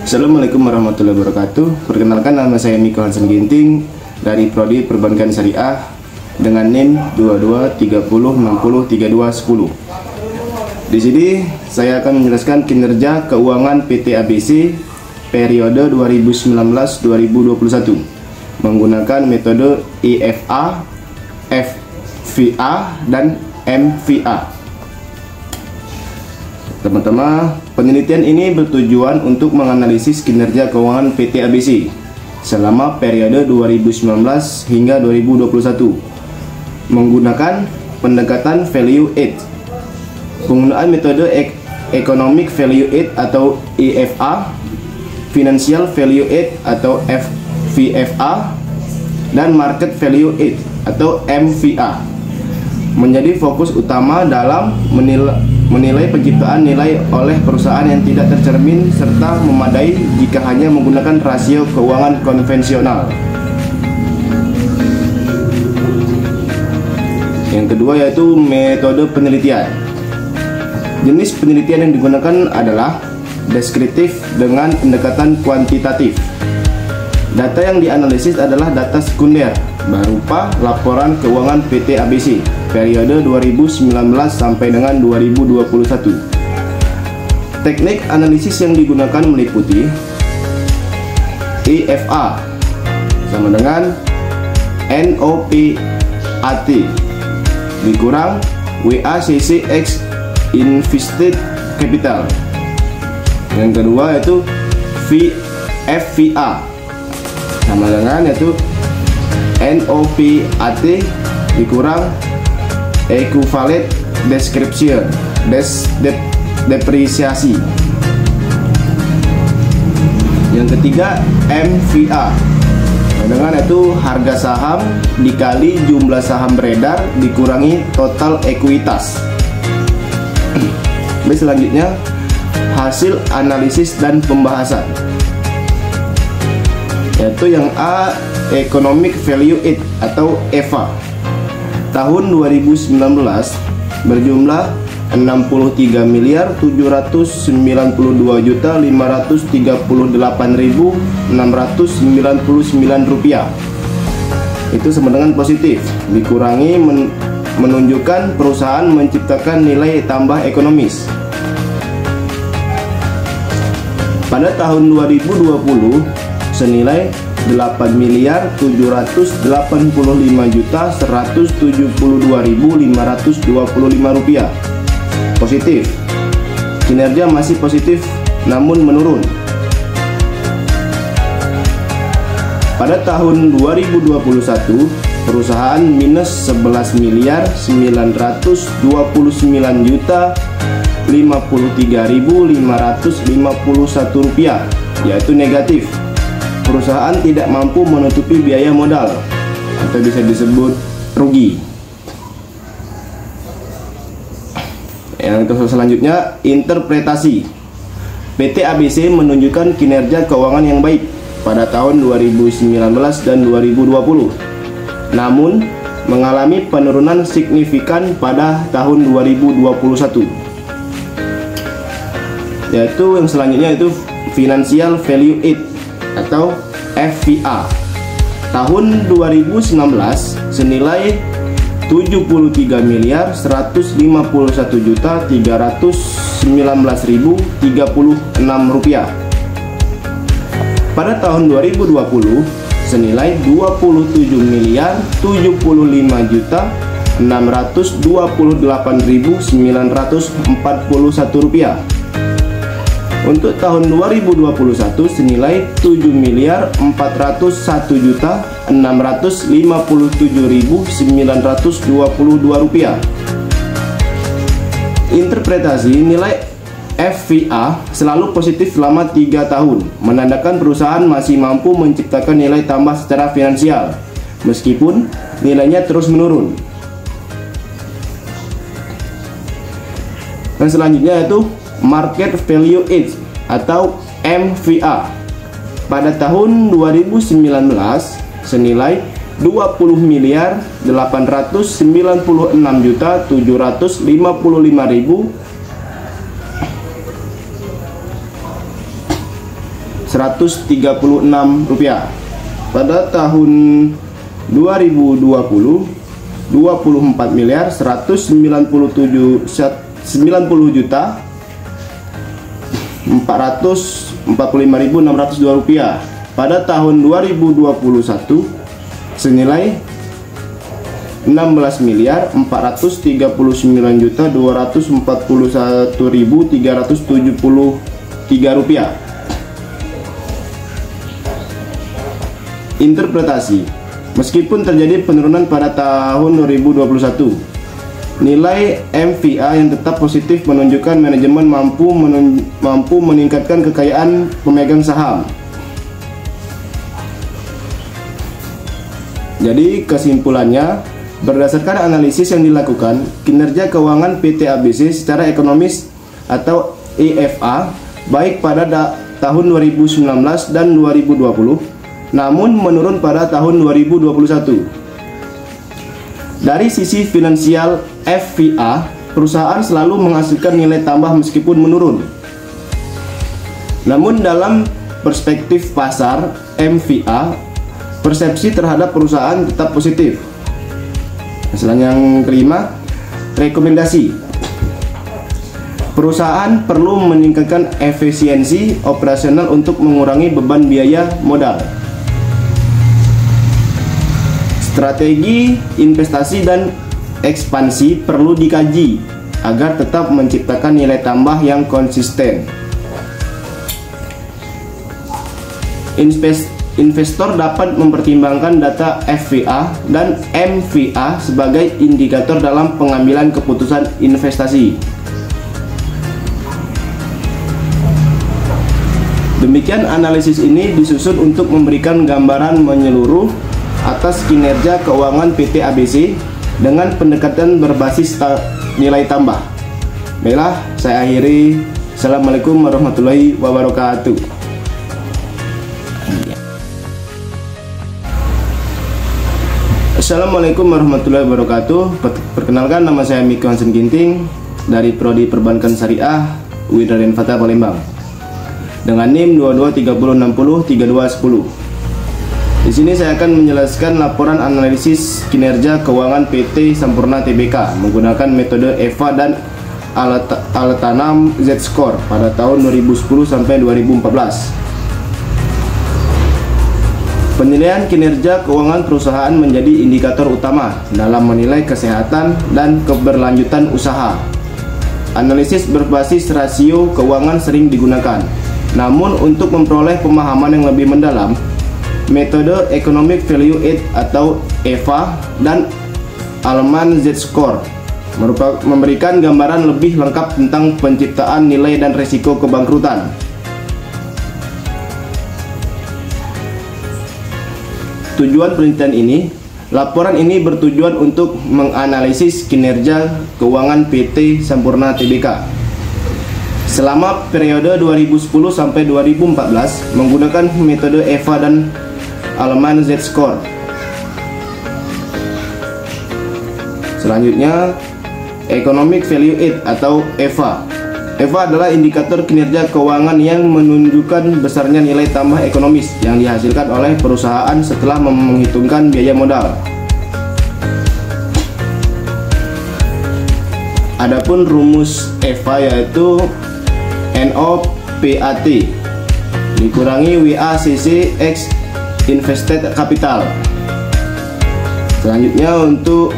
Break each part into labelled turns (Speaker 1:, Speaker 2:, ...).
Speaker 1: Assalamualaikum warahmatullahi wabarakatuh. Perkenalkan, nama saya Miko Hansen Ginting dari Prodi Perbankan Syariah dengan NIM 2230603210. Di sini saya akan menjelaskan kinerja keuangan PT ABC periode 2019-2021 menggunakan metode IFA, FVA, dan MVA. Teman-teman, penelitian ini bertujuan untuk menganalisis kinerja keuangan PT ABC selama periode 2019 hingga 2021 menggunakan pendekatan value add. Penggunaan metode Economic Value Add atau IFA, Financial Value Add atau FVFA, dan Market Value Add atau MVA menjadi fokus utama dalam menilai penciptaan nilai oleh perusahaan yang tidak tercermin serta memadai jika hanya menggunakan rasio keuangan konvensional. Yang kedua yaitu metode penelitian. Jenis penelitian yang digunakan adalah deskriptif dengan pendekatan kuantitatif. Data yang dianalisis adalah data sekunder berupa laporan keuangan PT ABC periode 2019 sampai dengan 2021. Teknik analisis yang digunakan meliputi IFA sama dengan NOPAT dikurang WACC X Invested Capital. Yang kedua yaitu FVA sama dengan yaitu NOPAT dikurang Equivalent Description depresiasi. Yang ketiga MVA dengan yaitu harga saham dikali jumlah saham beredar dikurangi total ekuitas. Selanjutnya hasil analisis dan pembahasan, yaitu yang A, Economic Value Add atau EVA. Tahun 2019 berjumlah 63.532.538.699 rupiah. Itu sama dengan positif, dikurangi menunjukkan perusahaan menciptakan nilai tambah ekonomis. Pada tahun 2020 senilai 8.785.172.525 rupiah. Positif. Kinerja masih positif namun menurun. Pada tahun 2021 perusahaan minus 11.929.053.551 rupiah, yaitu negatif. Perusahaan tidak mampu menutupi biaya modal atau bisa disebut rugi. Yang selanjutnya interpretasi. PT ABC menunjukkan kinerja keuangan yang baik pada tahun 2019 dan 2020, namun mengalami penurunan signifikan pada tahun 2021. Yaitu yang selanjutnya itu Financial Value Add atau FVA. Tahun 2019 senilai 73.151.319.036 rupiah. Pada tahun 2020 senilai 27.628.941 rupiah. Untuk tahun 2021 senilai 7.401.657.922 rupiah. Interpretasi nilai FVA selalu positif selama 3 tahun, menandakan perusahaan masih mampu menciptakan nilai tambah secara finansial meskipun nilainya terus menurun. Dan selanjutnya yaitu Market Value Add atau MVA. Pada tahun 2019 senilai 20.896.755.000 rupiah. Pada tahun 2020 24 miliar 190 juta 445.602 rupiah. Pada tahun 2021 senilai 16 miliar 439 juta 241.373 rupiah. Interpretasi. Meskipun terjadi penurunan pada tahun 2021, nilai MVA yang tetap positif menunjukkan manajemen mampu meningkatkan kekayaan pemegang saham. Jadi kesimpulannya, berdasarkan analisis yang dilakukan, kinerja keuangan PT ABC secara ekonomis atau EFA baik pada tahun 2019 dan 2020, namun menurun pada tahun 2021. Dari sisi finansial FVA, perusahaan selalu menghasilkan nilai tambah meskipun menurun. Namun dalam perspektif pasar MVA, persepsi terhadap perusahaan tetap positif. Selanjutnya yang kelima, rekomendasi. Perusahaan perlu meningkatkan efisiensi operasional untuk mengurangi beban biaya modal. Strategi investasi dan ekspansi perlu dikaji agar tetap menciptakan nilai tambah yang konsisten. Investor dapat mempertimbangkan data FVA dan MVA sebagai indikator dalam pengambilan keputusan investasi. Demikian analisis ini disusun untuk memberikan gambaran menyeluruh atas kinerja keuangan PT ABC dengan pendekatan berbasis nilai tambah. Baiklah, saya akhiri. Assalamualaikum warahmatullahi wabarakatuh. Assalamualaikum warahmatullahi wabarakatuh. Perkenalkan, nama saya Miko Hansen Ginting dari Prodi Perbankan Syariah UIN Raden Fatah Palembang dengan NIM 2230603210. Di sini saya akan menjelaskan laporan analisis kinerja keuangan PT Sampurna Tbk menggunakan metode EVA dan alat tanam Z-Score pada tahun 2010 sampai 2014. Penilaian kinerja keuangan perusahaan menjadi indikator utama dalam menilai kesehatan dan keberlanjutan usaha. Analisis berbasis rasio keuangan sering digunakan. Namun untuk memperoleh pemahaman yang lebih mendalam, metode Economic Value Add atau EVA dan Alman Z-Score memberikan gambaran lebih lengkap tentang penciptaan nilai dan risiko kebangkrutan. Tujuan penelitian ini, laporan ini bertujuan untuk menganalisis kinerja keuangan PT Sampurna Tbk selama periode 2010 sampai 2014 menggunakan metode EVA dan Alman Z-Score. Selanjutnya, Economic Value Add atau EVA. EVA adalah indikator kinerja keuangan yang menunjukkan besarnya nilai tambah ekonomis yang dihasilkan oleh perusahaan setelah menghitungkan biaya modal. Adapun rumus EVA yaitu NOPAT dikurangi WACC X Invested Capital. Selanjutnya untuk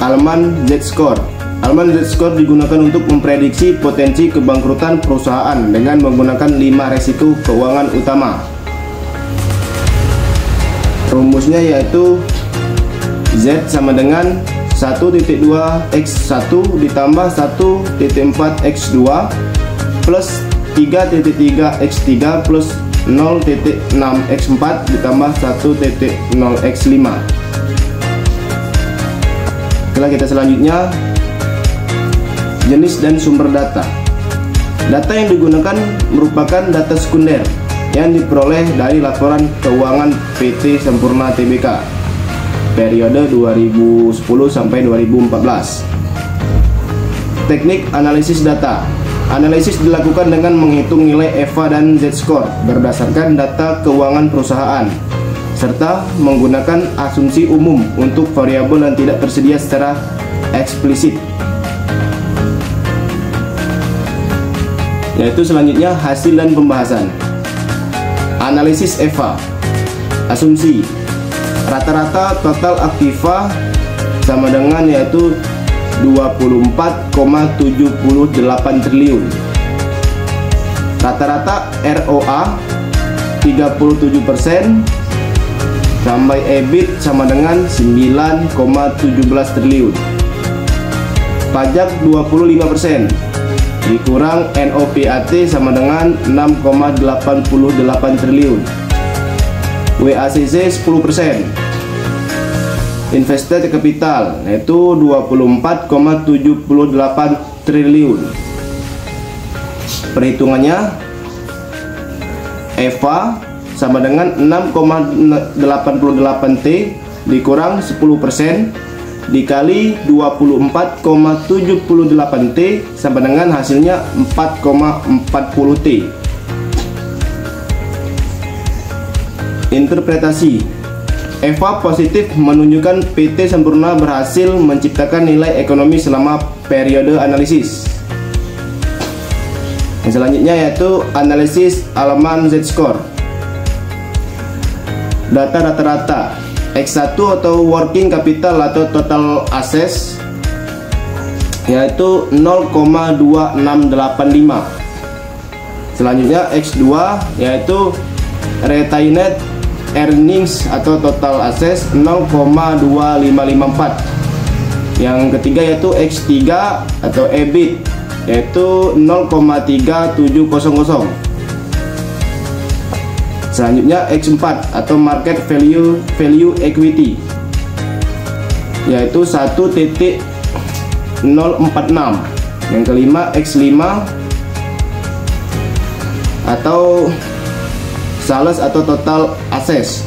Speaker 1: Alman Z-Score. Alman Z-Score digunakan untuk memprediksi potensi kebangkrutan perusahaan dengan menggunakan 5 resiko keuangan utama. Rumusnya yaitu Z sama dengan 1.2x1 ditambah 1.4x2 plus 3.3x3 plus 0.6x4 ditambah 1.0x5. Kita selanjutnya, jenis dan sumber data. Data yang digunakan merupakan data sekunder yang diperoleh dari laporan keuangan PT Sampurna Tbk periode 2010 sampai 2014. Teknik analisis data. Analisis dilakukan dengan menghitung nilai EVA dan Z-score berdasarkan data keuangan perusahaan, serta menggunakan asumsi umum untuk variabel yang tidak tersedia secara eksplisit. Yaitu selanjutnya hasil dan pembahasan. Analisis EVA. Asumsi rata-rata total aktiva sama dengan yaitu 24,78 triliun. Rata-rata ROA 37%, sampai EBIT sama dengan 9,17 triliun. Pajak 25%, dikurang NOPAT sama dengan 6,88 triliun. WACC 10%. Invested capital yaitu 24,78 triliun. Perhitungannya EVA sama dengan 6,88 T dikurang 10% dikali 24,78 T sama dengan hasilnya 4,40 T. Interpretasi. EVA positif menunjukkan PT Sampurna berhasil menciptakan nilai ekonomi selama periode analisis. Yang selanjutnya yaitu analisis Alleman Z-score. Data rata-rata X1 atau working capital atau total assets yaitu 0,2685. Selanjutnya X2 yaitu retained earnings atau total assets 0,2554. Yang ketiga yaitu X3 atau EBIT yaitu 0,3700. Selanjutnya X4 atau market value equity yaitu 1,046. Yang kelima X5 atau sales atau total assets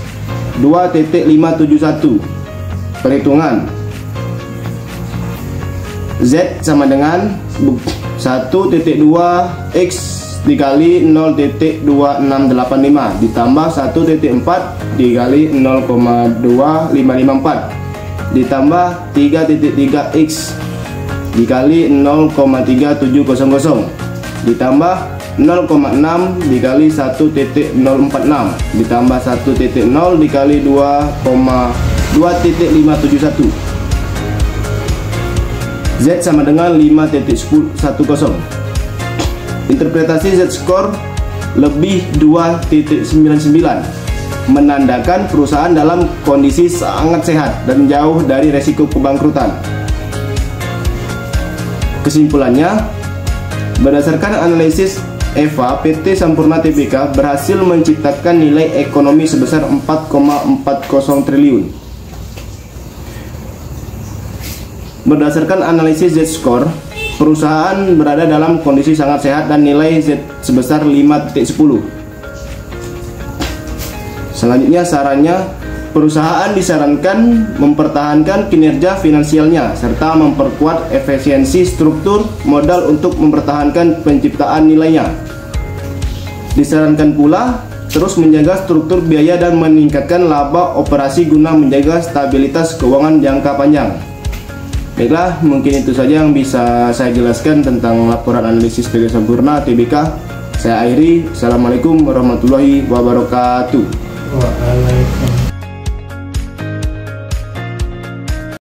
Speaker 1: 2,571. Perhitungan Z sama dengan 1,2 X dikali 0,2685 ditambah 1,4 dikali 0,2554 ditambah 3,3 X dikali 0,3700 ditambah 0,6 dikali 1,046 ditambah 1,0 dikali 2,571. Z sama dengan 5,10. Interpretasi Z-score lebih 2,99 menandakan perusahaan dalam kondisi sangat sehat dan jauh dari resiko kebangkrutan. Kesimpulannya, berdasarkan analisis EVA, PT Sampurna Tbk berhasil menciptakan nilai ekonomi sebesar 4,40 triliun. Berdasarkan analisis Z-score, perusahaan berada dalam kondisi sangat sehat dan nilai Z sebesar 5,10. Selanjutnya sarannya, perusahaan disarankan mempertahankan kinerja finansialnya serta memperkuat efisiensi struktur modal untuk mempertahankan penciptaan nilainya. Disarankan pula terus menjaga struktur biaya dan meningkatkan laba operasi guna menjaga stabilitas keuangan jangka panjang. Baiklah, mungkin itu saja yang bisa saya jelaskan tentang laporan analisis PT Sampurna Tbk. Saya akhiri. Assalamualaikum warahmatullahi wabarakatuh.
Speaker 2: Waalaikumsalam.